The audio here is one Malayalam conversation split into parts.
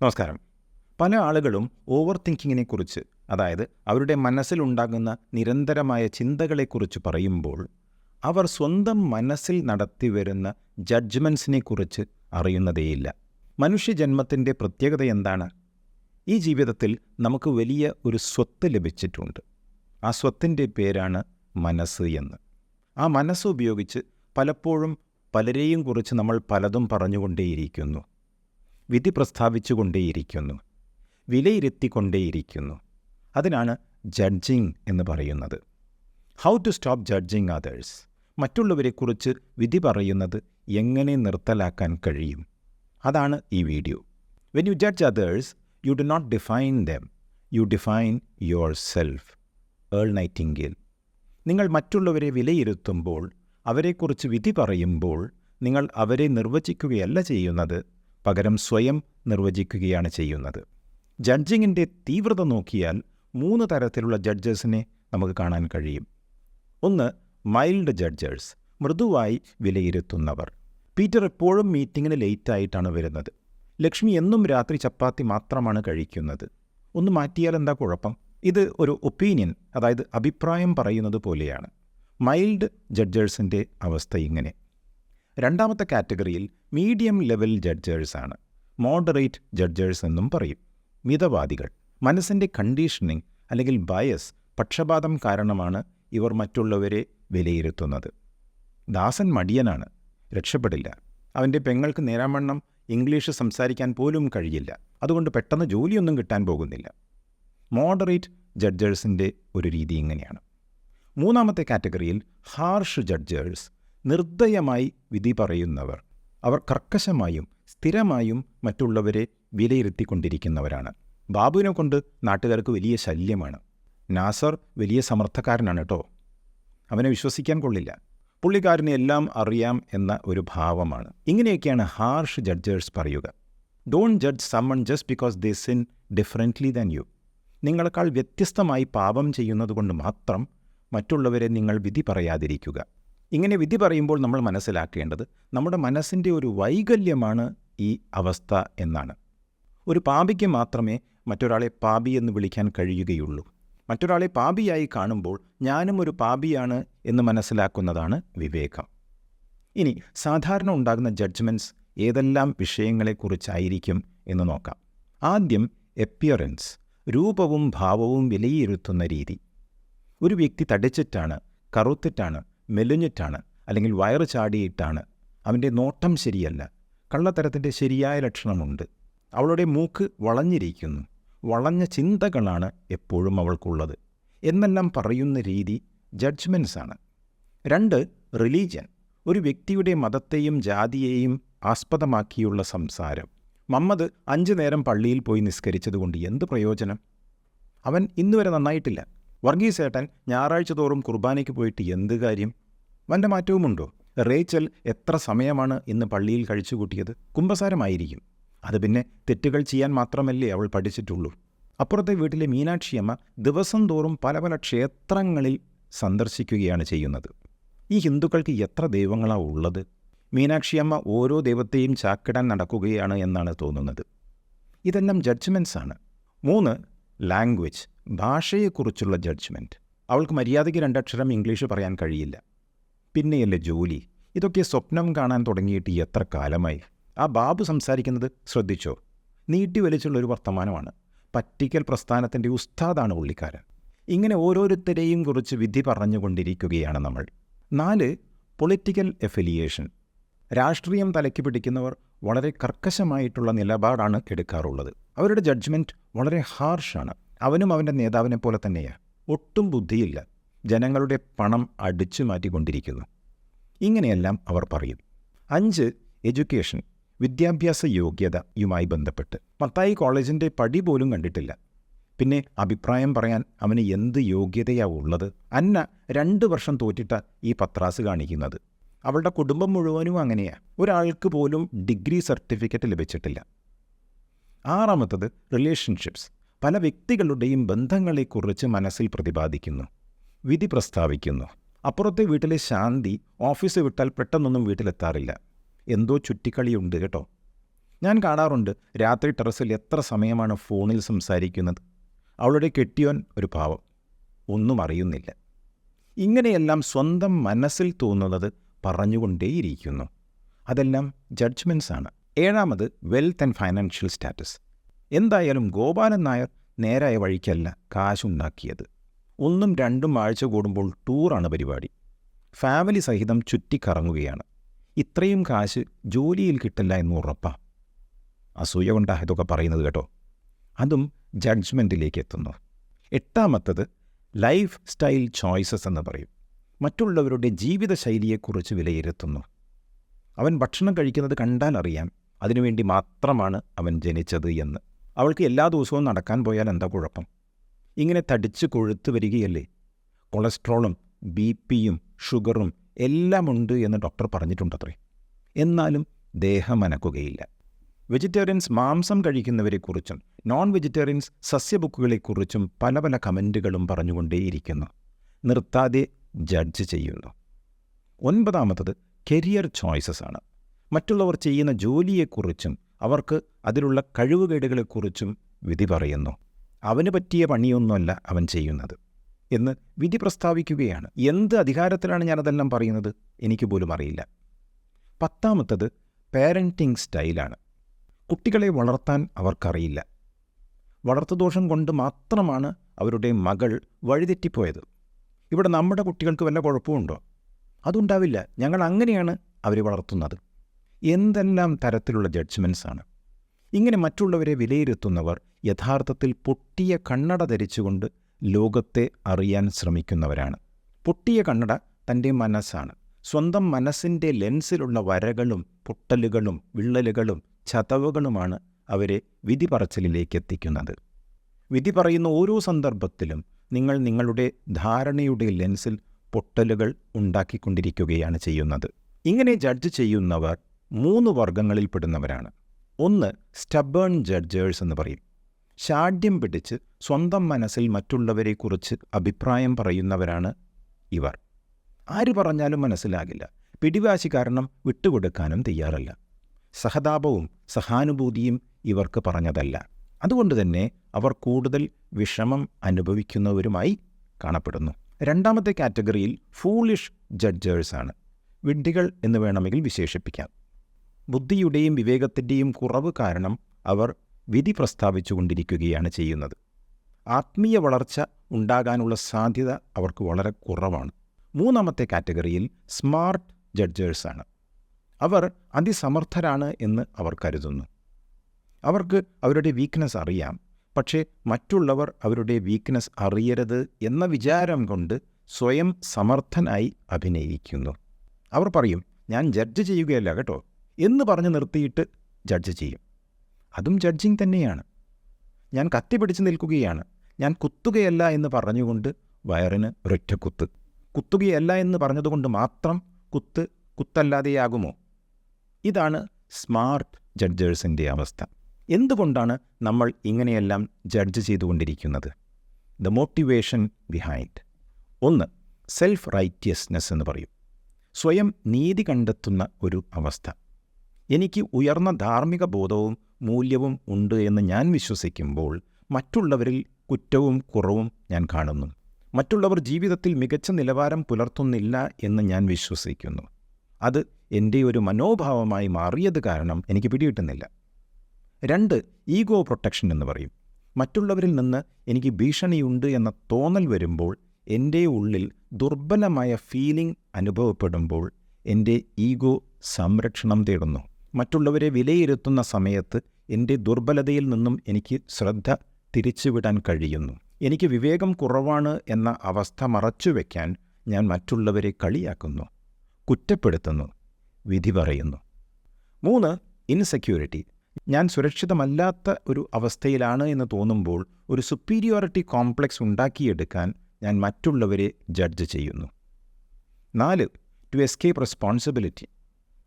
നമസ്കാരം. പല ആളുകളും ഓവർ തിങ്കിങ്ങിനെക്കുറിച്ച്, അതായത് അവരുടെ മനസ്സിലുണ്ടാകുന്ന നിരന്തരമായ ചിന്തകളെക്കുറിച്ച് പറയുമ്പോൾ അവർ സ്വന്തം മനസ്സിൽ നടത്തിവരുന്ന ജഡ്ജ്മെൻറ്റ്സിനെക്കുറിച്ച് അറിയുന്നതേയില്ല. മനുഷ്യജന്മത്തിൻ്റെ പ്രത്യേകത എന്താണ്? ഈ ജീവിതത്തിൽ നമുക്ക് വലിയ ഒരു സ്വത്ത് ലഭിച്ചിട്ടുണ്ട്. ആ സ്വത്തിൻ്റെ പേരാണ് മനസ്സ് എന്ന്. ആ മനസ്സ് ഉപയോഗിച്ച് പലപ്പോഴും പലരെയും കുറിച്ച് നമ്മൾ പലതും പറഞ്ഞുകൊണ്ടേയിരിക്കുന്നു, വിധി പ്രസ്താവിച്ചുകൊണ്ടേയിരിക്കുന്നു, വിലയിരുത്തിക്കൊണ്ടേയിരിക്കുന്നു. അതിനാണ് ജഡ്ജിങ് എന്ന് പറയുന്നത്. How to stop judging others? മറ്റുള്ളവരെക്കുറിച്ച് വിധി പറയുന്നത് എങ്ങനെ നിർത്തലാക്കാൻ കഴിയും? അതാണ് ഈ video. When you judge others, you do not define them, you define yourself. Earl Nightingale. നിങ്ങൾ മറ്റുള്ളവരെ വിലയിരുത്തുമ്പോൾ, അവരെക്കുറിച്ച് വിധി പറയുമ്പോൾ, നിങ്ങൾ അവരെ നിർവചിക്കുകയല്ല ചെയ്യുന്നത്, പകരം സ്വയം നിർവചിക്കുകയാണ് ചെയ്യുന്നത്. ജഡ്ജിങ്ങിൻ്റെ തീവ്രത നോക്കിയാൽ 3 തരത്തിലുള്ള ജഡ്ജസിനെ നമുക്ക് കാണാൻ കഴിയും. ഒന്ന്, മൈൽഡ് ജഡ്ജേഴ്സ്, മൃദുവായി വിലയിരുത്തുന്നവർ. പീറ്റർ എപ്പോഴും മീറ്റിങ്ങിന് ലേറ്റായിട്ടാണ് വരുന്നത്. ലക്ഷ്മി എന്നും രാത്രി ചപ്പാത്തി മാത്രമാണ് കഴിക്കുന്നത്. ഒന്ന് മാറ്റിയാൽ എന്താ കുഴപ്പം? ഇത് ഒരു ഒപ്പീനിയൻ, അതായത് അഭിപ്രായം പറയുന്നത് പോലെയാണ്. മൈൽഡ് ജഡ്ജേഴ്സിൻ്റെ അവസ്ഥ ഇങ്ങനെ. രണ്ടാമത്തെ കാറ്റഗറിയിൽ മീഡിയം ലെവൽ ജഡ്ജേഴ്സാണ്. മോഡറേറ്റ് ജഡ്ജേഴ്സ് എന്നും പറയും. മിതവാദികൾ. മനസ്സിൻ്റെ കണ്ടീഷനിങ് അല്ലെങ്കിൽ ബയസ്, പക്ഷപാതം കാരണമാണ് ഇവർ മറ്റുള്ളവരെ വിലയിരുത്തുന്നത്. ദാസൻ മടിയനാണ്, രക്ഷപ്പെടില്ല. അവൻ്റെ പെങ്ങൾക്ക് നേരാവണ്ണം ഇംഗ്ലീഷ് സംസാരിക്കാൻ പോലും കഴിയില്ല. അതുകൊണ്ട് പെട്ടെന്ന് ജോലിയൊന്നും കിട്ടാൻ പോകുന്നില്ല. മോഡറേറ്റ് ജഡ്ജേഴ്സിൻ്റെ ഒരു രീതി ഇങ്ങനെയാണ്. മൂന്നാമത്തെ കാറ്റഗറിയിൽ ഹാർഷ് ജഡ്ജേഴ്സ്, നിർദ്ദയമായി വിധി പറയുന്നവർ. അവർ കർക്കശമായും സ്ഥിരമായും മറ്റുള്ളവരെ വിലയിരുത്തിക്കൊണ്ടിരിക്കുന്നവരാണ്. ബാബുവിനെ കൊണ്ട് നാട്ടുകാർക്ക് വലിയ ശല്യമാണ്. നാസർ വലിയ സമർത്ഥക്കാരനാണ് കേട്ടോ, അവനെ വിശ്വസിക്കാൻ കൊള്ളില്ല, പുള്ളിക്കാരനെ എല്ലാം അറിയാം എന്ന ഒരു ഭാവമാണ്. ഇങ്ങനെയൊക്കെയാണ് ഹാർഷ് ജഡ്ജേഴ്സ് പറയുക. Don't judge someone just because they sin differently than you. നിങ്ങളെക്കാൾ വ്യത്യസ്തമായി പാപം ചെയ്യുന്നതുകൊണ്ട് മാത്രം മറ്റുള്ളവരെ നിങ്ങൾ വിധി പറയാതിരിക്കുക. ഇങ്ങനെ വിധി പറയുമ്പോൾ നമ്മൾ മനസ്സിലാക്കേണ്ടത് നമ്മുടെ മനസ്സിൻ്റെ ഒരു വൈകല്യമാണ് ഈ അവസ്ഥ എന്നാണ്. ഒരു പാപിക്ക് മാത്രമേ മറ്റൊരാളെ പാപി എന്ന് വിളിക്കാൻ കഴിയുകയുള്ളൂ. മറ്റൊരാളെ പാപിയായി കാണുമ്പോൾ ഞാനും ഒരു പാപിയാണ് എന്ന് മനസ്സിലാക്കുന്നതാണ് വിവേകം. ഇനി സാധാരണ ഉണ്ടാകുന്ന ജഡ്ജ്മെൻറ്റ്സ് ഏതെല്ലാം വിഷയങ്ങളെക്കുറിച്ചായിരിക്കും എന്ന് നോക്കാം. ആദ്യം എപ്പിയറൻസ്, രൂപവും ഭാവവും വിലയിരുത്തുന്ന രീതി. ഒരു വ്യക്തി തടിച്ചിട്ടാണ്, കറുത്തിട്ടാണ്, മെലിഞ്ഞിട്ടാണ്, അല്ലെങ്കിൽ വയറ് ചാടിയിട്ടാണ്, അവൻ്റെ നോട്ടം ശരിയല്ല, കള്ളത്തരത്തിൻ്റെ ശരിയായ ലക്ഷണമുണ്ട്, അവളുടെ മൂക്ക് വളഞ്ഞിരിക്കുന്നു, വളഞ്ഞ ചിന്തകളാണ് എപ്പോഴും അവൾക്കുള്ളത് എന്നെല്ലാം പറയുന്ന രീതി ജഡ്ജ്മെൻറ്റ്സാണ്. 2, റിലീജിയൻ, ഒരു വ്യക്തിയുടെ മതത്തെയും ജാതിയെയും ആസ്പദമാക്കിയുള്ള സംസാരം. മുഹമ്മദ് 5 നേരം പള്ളിയിൽ പോയി നിസ്കരിച്ചതുകൊണ്ട് എന്ത് പ്രയോജനം? അവൻ ഇന്നുവരെ നന്നായിട്ടില്ല. വർഗീസ് ഏട്ടൻ ഞായറാഴ്ച തോറും കുർബാനയ്ക്ക് പോയിട്ട് എന്ത് കാര്യം? വൻ്റെ മാറ്റവുമുണ്ടോ? റേച്ചൽ എത്ര സമയമാണ് ഇന്ന് പള്ളിയിൽ കഴിച്ചുകൂട്ടിയത്? കുമ്പസാരമായിരിക്കും. അത് പിന്നെ തെറ്റുകൾ ചെയ്യാൻ മാത്രമല്ലേ അവൾ പഠിച്ചിട്ടുള്ളൂ. അപ്പുറത്തെ വീട്ടിലെ മീനാക്ഷിയമ്മ ദിവസം തോറും പല പല ക്ഷേത്രങ്ങളിൽ സന്ദർശിക്കുകയാണ് ചെയ്യുന്നത്. ഈ ഹിന്ദുക്കൾക്ക് എത്ര ദൈവങ്ങളാണ് ഉള്ളത്? മീനാക്ഷിയമ്മ ഓരോ ദൈവത്തെയും ചാക്കിടാൻ നടക്കുകയാണ് എന്നാണ് തോന്നുന്നത്. ഇതെല്ലാം ജഡ്ജ്മെൻറ്റ്സാണ്. 3, ലാംഗ്വേജ്, ഭാഷയെക്കുറിച്ചുള്ള ജഡ്ജ്മെൻറ്റ്. അവൾക്ക് മര്യാദയ്ക്ക് 2 അക്ഷരം ഇംഗ്ലീഷ് പറയാൻ കഴിയില്ല. പിന്നെയല്ലേ ജോലി? ഇതൊക്കെ സ്വപ്നം കാണാൻ തുടങ്ങിയിട്ട് എത്ര കാലമായി? ആ ബാബു സംസാരിക്കുന്നത് ശ്രദ്ധിച്ചോ? നീട്ടി വലിച്ചുള്ളൊരു വർത്തമാനമാണ്. പറ്റിക്കൽ പ്രസ്ഥാനത്തിൻ്റെ ഉസ്താദാണ് പുള്ളിക്കാരൻ. ഇങ്ങനെ ഓരോരുത്തരെയും കുറിച്ച് വിധി പറഞ്ഞുകൊണ്ടിരിക്കുകയാണ് നമ്മൾ. 4, പൊളിറ്റിക്കൽ എഫിലിയേഷൻ. രാഷ്ട്രീയം തലയ്ക്ക് പിടിക്കുന്നവർ വളരെ കർക്കശമായിട്ടുള്ള നിലപാടാണ് എടുക്കാറുള്ളത്. അവരുടെ ജഡ്ജ്മെൻറ്റ് വളരെ ഹാർഷാണ്. അവനും അവൻ്റെ നേതാവിനെ പോലെ തന്നെയാണ്. ഒട്ടും ബുദ്ധിയില്ല. ജനങ്ങളുടെ പണം അടിച്ചു മാറ്റിക്കൊണ്ടിരിക്കുന്നു. ഇങ്ങനെയെല്ലാം അവർ പറയും. 5, എഡ്യൂക്കേഷൻ, വിദ്യാഭ്യാസ യോഗ്യതയുമായി ബന്ധപ്പെട്ട്. മത്തായി കോളേജിൻ്റെ പടി പോലും കണ്ടിട്ടില്ല. പിന്നെ അഭിപ്രായം പറയാൻ അവന് എന്ത് യോഗ്യതയാണ് ഉള്ളത്? അന്ന 2 വർഷം തോറ്റിട്ട ഈ പത്രാസ് കാണിക്കുന്നത്. അവളുടെ കുടുംബം മുഴുവനും അങ്ങനെയാണ്. ഒരാൾക്ക് പോലും ഡിഗ്രി സർട്ടിഫിക്കറ്റ് ലഭിച്ചിട്ടില്ല. 6, റിലേഷൻഷിപ്സ്. പല വ്യക്തികളുടെയും ബന്ധങ്ങളെക്കുറിച്ച് മനസ്സിൽ പ്രതിപാദിക്കുന്നു, വിധി പ്രസ്താവിക്കുന്നു. അപ്പുറത്തെ വീട്ടിലെ ശാന്തി ഓഫീസ് വിട്ടാൽ പെട്ടെന്നൊന്നും വീട്ടിലെത്താറില്ല. എന്തോ ചുറ്റിക്കളിയുണ്ട് കേട്ടോ. ഞാൻ കാണാറുണ്ട്, രാത്രി ടെറസിൽ എത്ര സമയമാണ് ഫോണിൽ സംസാരിക്കുന്നത്. അവളുടെ കെട്ടിയോൻ ഒരു പാവം, ഒന്നും അറിയുന്നില്ല. ഇങ്ങനെയെല്ലാം സ്വന്തം മനസ്സിൽ തോന്നുന്നത് പറഞ്ഞുകൊണ്ടേയിരിക്കുന്നു. അതെല്ലാം ജഡ്ജ്മെൻറ്റ്സ് ആണ്. 7ാമത് വെൽത്ത് ആൻഡ് ഫൈനാൻഷ്യൽ സ്റ്റാറ്റസ്. എന്തായാലും ഗോപാലൻ നായർ നേരായ വഴിക്കല്ല കാശുണ്ടാക്കിയത്. 1ഉം 2ഉം ആഴ്ച കൂടുമ്പോൾ ടൂറാണ് പരിപാടി. ഫാമിലി സഹിതം ചുറ്റിക്കറങ്ങുകയാണ്. ഇത്രയും കാശ് ജോലിയിൽ കിട്ടില്ല എന്ന് ഉറപ്പാ. അസൂയ കൊണ്ടാണ് ഇതൊക്കെ പറയുന്നത് കേട്ടോ. അതും ജഡ്ജ്മെൻറ്റിലേക്ക് എത്തുന്നു. 8ാമത്തത് ലൈഫ് സ്റ്റൈൽ ചോയ്സസ് എന്ന് പറയും. മറ്റുള്ളവരുടെ ജീവിതശൈലിയെക്കുറിച്ച് വിലയിരുത്തുന്നു. അവൻ ഭക്ഷണം കഴിക്കുന്നത് കണ്ടാൽ അറിയാം അതിനുവേണ്ടി മാത്രമാണ് അവൻ ജനിച്ചത് എന്ന്. അവൾക്ക് എല്ലാ ദിവസവും നടക്കാൻ പോയാൽ എന്താ കുഴപ്പം? ഇങ്ങനെ തടിച്ച് കൊഴുത്ത് വരികയല്ലേ. കൊളസ്ട്രോളും BP-യും ഷുഗറും എല്ലാം ഉണ്ട് എന്ന് ഡോക്ടർ പറഞ്ഞിട്ടുണ്ടത്രേ. എന്നാലും ദേഹം അനക്കുകയില്ല. വെജിറ്റേറിയൻസ് മാംസം കഴിക്കുന്നവരെക്കുറിച്ചും നോൺ വെജിറ്റേറിയൻസ് സസ്യബുക്കുകളെക്കുറിച്ചും പല പല കമൻറ്റുകളും പറഞ്ഞുകൊണ്ടേയിരിക്കുന്നു. നിർത്താതെ ജഡ്ജ് ചെയ്യുന്നു. 9ാമത്തത് കരിയർ ചോയ്സസ് ആണ്. മറ്റുള്ളവർ ചെയ്യുന്ന ജോലിയെക്കുറിച്ചും അവർക്ക് അതിലുള്ള കഴിവുകേടുകളെക്കുറിച്ചും വിധി പറയുന്നു. അവന് പറ്റിയ പണിയൊന്നുമല്ല അവൻ ചെയ്യുന്നത് എന്ന് വിധി പ്രസ്താവിക്കുകയാണ്. എന്ത് അധികാരത്തിലാണ് ഞാനതെല്ലാം പറയുന്നത്? എനിക്ക് പോലും അറിയില്ല. 10ാമത്തത് പാരൻറ്റിംഗ് സ്റ്റൈലാണ്. കുട്ടികളെ വളർത്താൻ അവർക്കറിയില്ല. വളർത്തുദോഷം കൊണ്ട് മാത്രമാണ് അവരുടെ മകൾ വഴിതെറ്റിപ്പോയത്. ഇവിടെ നമ്മുടെ കുട്ടികൾക്ക് വല്ല കുഴപ്പമുണ്ടോ? അതുണ്ടാവില്ല, ഞങ്ങൾ അങ്ങനെയാണ് അവരെ വളർത്തുന്നത്. എന്തെല്ലാം തരത്തിലുള്ള ജഡ്ജ്മെൻറ്റ്സ് ആണ്. ഇങ്ങനെ മറ്റുള്ളവരെ വിലയിരുത്തുന്നവർ യഥാർത്ഥത്തിൽ പൊട്ടിയ കണ്ണട ധരിച്ചുകൊണ്ട് ലോകത്തെ അറിയാൻ ശ്രമിക്കുന്നവരാണ്. പൊട്ടിയ കണ്ണട തൻ്റെ മനസ്സാണ്. സ്വന്തം മനസ്സിൻ്റെ ലെൻസിലുള്ള വരകളും പൊട്ടലുകളും വിള്ളലുകളും ചതവുകളുമാണ് അവരെ വിധി പറച്ചിലിലേക്ക് എത്തിക്കുന്നത്. വിധി പറയുന്ന ഓരോ സന്ദർഭത്തിലും നിങ്ങൾ നിങ്ങളുടെ ധാരണയുടെ ലെൻസിൽ പൊട്ടലുകൾ ഉണ്ടാക്കിക്കൊണ്ടിരിക്കുകയാണ് ചെയ്യുന്നത്. ഇങ്ങനെ ജഡ്ജ് ചെയ്യുന്നവർ 3 വർഗങ്ങളിൽപ്പെടുന്നവരാണ്. 1 സ്റ്റബേൺ ജഡ്ജേഴ്സ് എന്ന് പറയും. ശാഠ്യം പിടിച്ച് സ്വന്തം മനസ്സിൽ മറ്റുള്ളവരെക്കുറിച്ച് അഭിപ്രായം പറയുന്നവരാണ് ഇവർ. ആര് പറഞ്ഞാലും മനസ്സിലാകില്ല. പിടിവാശി കാരണം വിട്ടുകൊടുക്കാനും തയ്യാറല്ല. സഹതാപവും സഹാനുഭൂതിയും ഇവർക്ക് പറഞ്ഞതല്ല. അതുകൊണ്ട് തന്നെ അവർ കൂടുതൽ വിഷമം അനുഭവിക്കുന്നവരുമായി കാണപ്പെടുന്നു. 2ാമത്തെ കാറ്റഗറിയിൽ ഫൂളിഷ് ജഡ്ജേഴ്സാണ്. വിഡ്ഢികൾ എന്ന് വേണമെങ്കിൽ വിശേഷിപ്പിക്കാം. ബുദ്ധിയുടെയും വിവേകത്തിൻ്റെയും കുറവ് കാരണം അവർ വിധി പ്രസ്താവിച്ചു കൊണ്ടിരിക്കുകയാണ് ചെയ്യുന്നത്. ആത്മീയ വളർച്ച ഉണ്ടാകാനുള്ള സാധ്യത അവർക്ക് വളരെ കുറവാണ്. 3ാമത്തെ കാറ്റഗറിയിൽ സ്മാർട്ട് ജഡ്ജേഴ്സാണ്. അവർ അതിസമർത്ഥരാണ് എന്ന് അവർ കരുതുന്നു. അവർക്ക് അവരുടെ വീക്ക്നെസ് അറിയാം. പക്ഷേ മറ്റുള്ളവർ അവരുടെ വീക്ക്നെസ് അറിയരുത് എന്ന വിചാരം കൊണ്ട് സ്വയം സമർത്ഥനായി അഭിനയിക്കുന്നു. അവർ പറയും, ഞാൻ ജഡ്ജ് ചെയ്യുകയല്ല കേട്ടോ എന്ന് പറഞ്ഞ് നിർത്തിയിട്ട് ജഡ്ജ് ചെയ്യും. അതും ജഡ്ജിങ് തന്നെയാണ്. ഞാൻ കത്തി പിടിച്ച് നിൽക്കുകയാണ്, ഞാൻ കുത്തുകയല്ല എന്ന് പറഞ്ഞുകൊണ്ട് വയറിന് ഒരൊറ്റ കുത്ത്. കുത്തുകയല്ല എന്ന് പറഞ്ഞതുകൊണ്ട് മാത്രം കുത്തല്ലാതെയാകുമോ? ഇതാണ് സ്മാർട്ട് ജഡ്ജേഴ്സിൻ്റെ അവസ്ഥ. എന്തുകൊണ്ടാണ് നമ്മൾ ഇങ്ങനെയെല്ലാം ജഡ്ജ് ചെയ്തുകൊണ്ടിരിക്കുന്നത്? The motivation behind. 1 self righteousness എന്ന് പറയും. സ്വയം നീതി കണ്ടെത്തുന്ന ഒരു അവസ്ഥ. എനിക്ക് ഉയർന്ന ധാർമ്മിക ബോധവും മൂല്യവും ഉണ്ട് എന്ന് ഞാൻ വിശ്വസിക്കുമ്പോൾ മറ്റുള്ളവരിൽ കുറ്റവും കുറവും ഞാൻ കാണുന്നു. മറ്റുള്ളവർ ജീവിതത്തിൽ മികച്ച നിലവാരം പുലർത്തുന്നില്ല എന്ന് ഞാൻ വിശ്വസിക്കുന്നു. അത് എൻ്റെ ഒരു മനോഭാവമായി മാറിയത് കാരണം എനിക്ക് പിടികിട്ടുന്നില്ല. 2 ഈഗോ പ്രൊട്ടക്ഷൻ എന്ന് പറയും. മറ്റുള്ളവരിൽ നിന്ന് എനിക്ക് ഭീഷണിയുണ്ട് എന്ന തോന്നൽ വരുമ്പോൾ, എൻ്റെ ഉള്ളിൽ ദുർബലമായ ഫീലിംഗ് അനുഭവപ്പെടുമ്പോൾ എൻ്റെ ഈഗോ സംരക്ഷണം തേടുന്നു. മറ്റുള്ളവരെ വിലയിരുത്തുന്ന സമയത്ത് എൻ്റെ ദുർബലതയിൽ നിന്നും എനിക്ക് ശ്രദ്ധ തിരിച്ചുവിടാൻ കഴിയുന്നു. എനിക്ക് വിവേകം കുറവാണ് എന്ന അവസ്ഥ മറച്ചുവെക്കാൻ ഞാൻ മറ്റുള്ളവരെ കളിയാക്കുന്നു, കുറ്റപ്പെടുത്തുന്നു, വിധി പറയുന്നു. 3 ഇൻസെക്യൂരിറ്റി. ഞാൻ സുരക്ഷിതമല്ലാത്ത ഒരു അവസ്ഥയിലാണ് എന്ന് തോന്നുമ്പോൾ ഒരു സുപ്പീരിയോറിറ്റി കോംപ്ലക്സ് ഉണ്ടാക്കിയെടുക്കാൻ ഞാൻ മറ്റുള്ളവരെ ജഡ്ജ് ചെയ്യുന്നു. 4 ടു എസ്കേപ്പ് റെസ്പോൺസിബിലിറ്റി.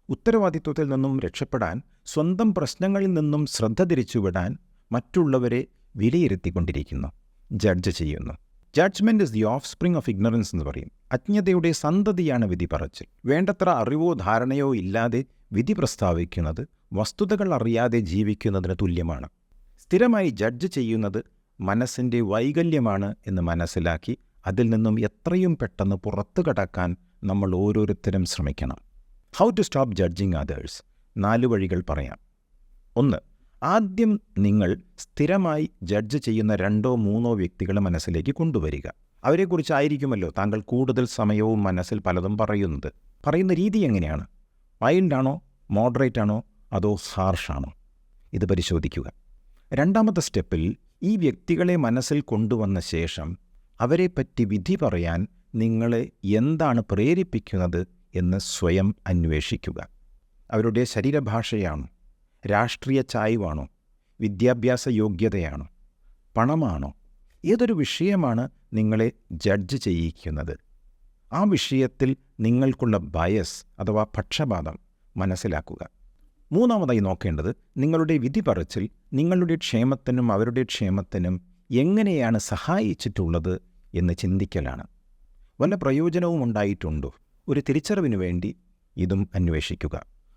ഉത്തരവാദിത്വത്തിൽ നിന്നും രക്ഷപ്പെടാൻ, സ്വന്തം പ്രശ്നങ്ങളിൽ നിന്നും ശ്രദ്ധ തിരിച്ചുവിടാൻ മറ്റുള്ളവരെ വിലയിരുത്തിക്കൊണ്ടിരിക്കുന്നു, ജഡ്ജ് ചെയ്യുന്നു. Judgement is the offspring of ignorance എന്ന് പറയും. അജ്ഞതയുടെ സന്തതിയാണ് വിധി പറച്ചിൽ. വേണ്ടത്ര അറിവോ ധാരണയോ ഇല്ലാതെ വിധി പ്രസ്താവിക്കുന്നത് വസ്തുതകൾ അറിയാതെ ജീവിക്കുന്നതിന് തുല്യമാണ്. സ്ഥിരമായി ജഡ്ജ് ചെയ്യുന്നത് മനസ്സിൻ്റെ വൈകല്യമാണ് എന്ന് മനസ്സിലാക്കി അതിൽ നിന്നും എത്രയും പെട്ടെന്ന് പുറത്തു കടക്കാൻ നമ്മൾ ഓരോരുത്തരും ശ്രമിക്കണം. How to stop judging others? 4 വഴികൾ പറയാം. 1. ആദ്യം നിങ്ങൾ സ്ഥിരമായി ജഡ്ജ് ചെയ്യുന്ന 2-3 വ്യക്തികളെ മനസ്സിലേക്ക് കൊണ്ടുവരിക. അവരെക്കുറിച്ചായിരിക്കുമല്ലോ താങ്കൾ കൂടുതൽ സമയവും മനസ്സിൽ പലതും പറയുന്നത്. പറയുന്ന രീതി എങ്ങനെയാണ്? മൈൽഡാണോ, മോഡറേറ്റ് ആണോ, അതോ ഹാർഷാണോ? ഇത് പരിശോധിക്കുക. 2ാമത്തെ സ്റ്റെപ്പിൽ ഈ വ്യക്തികളെ മനസ്സിൽ കൊണ്ടുവന്ന ശേഷം അവരെപ്പറ്റി വിധി പറയാൻ നിങ്ങളെ എന്താണ് പ്രേരിപ്പിക്കുന്നത് എന്ന് സ്വയം അന്വേഷിക്കുക. അവരുടെ ശരീരഭാഷയാണോ, രാഷ്ട്രീയ ചായ്വാണോ, വിദ്യാഭ്യാസ യോഗ്യതയാണോ, പണമാണോ? ഏതൊരു വിഷയമാണ് നിങ്ങളെ ജഡ്ജ് ചെയ്യിക്കുന്നത്? ആ വിഷയത്തിൽ നിങ്ങൾക്കുള്ള ബയസ് അഥവാ പക്ഷപാതം മനസ്സിലാക്കുക. 3ാമതായി നോക്കേണ്ടത് നിങ്ങളുടെ വിധി പറച്ചിൽ നിങ്ങളുടെ ക്ഷേമത്തിനും അവരുടെ ക്ഷേമത്തിനും എങ്ങനെയാണ് സഹായിച്ചിട്ടുള്ളത് എന്ന് ചിന്തിക്കലാണ്. വല്ല പ്രയോജനവും ഉണ്ടായിട്ടുണ്ടോ? ഒരു തിരിച്ചറിവിനു വേണ്ടി ഇതും അന്വേഷിക്കുക.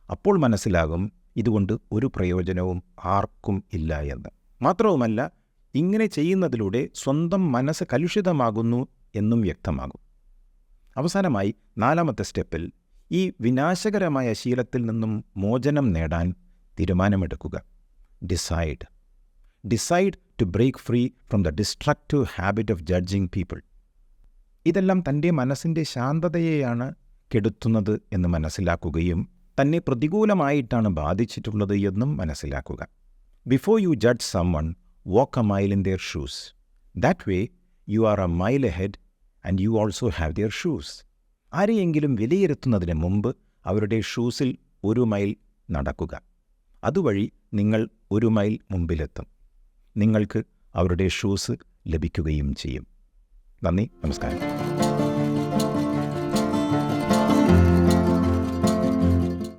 അപ്പോൾ മനസ്സിലാകും ഇതുകൊണ്ട് ഒരു പ്രയോജനവും ആർക്കും ഇല്ല എന്ന്. മാത്രവുമല്ല, ഇങ്ങനെ ചെയ്യുന്നതിലൂടെ സ്വന്തം മനസ്സ് കലുഷിതമാകുന്നു എന്നും വ്യക്തമാകും. അവസാനമായി 4ാമത്തെ സ്റ്റെപ്പിൽ ഈ വിനാശകരമായ ശീലത്തിൽ നിന്നും മോചനം നേടാൻ തീരുമാനമെടുക്കുക. Decide to break free from the destructive habit of judging people. ഇതെല്ലാം തൻ്റെ മനസ്സിൻ്റെ ശാന്തതയെയാണ് കെടുത്തുന്നത് എന്ന് മനസ്സിലാക്കുകയും തന്നെ പ്രതികൂലമായിട്ടാണ് ബാധിച്ചിട്ടുള്ളത് എന്നും മനസ്സിലാക്കുക. Before you judge someone, walk a mile in their shoes. That way, you are a mile ahead and you also have their shoes. ആരെയെങ്കിലും വിലയിരുത്തുന്നതിന് മുമ്പ് അവരുടെ ഷൂസിൽ 1 മൈൽ നടക്കുക. അതുവഴി നിങ്ങൾ 1 മൈൽ മുമ്പിലെത്തും. നിങ്ങൾക്ക് അവരുടെ ഷൂസ് ലഭിക്കുകയും ചെയ്യും. നന്ദി, നമസ്കാരം.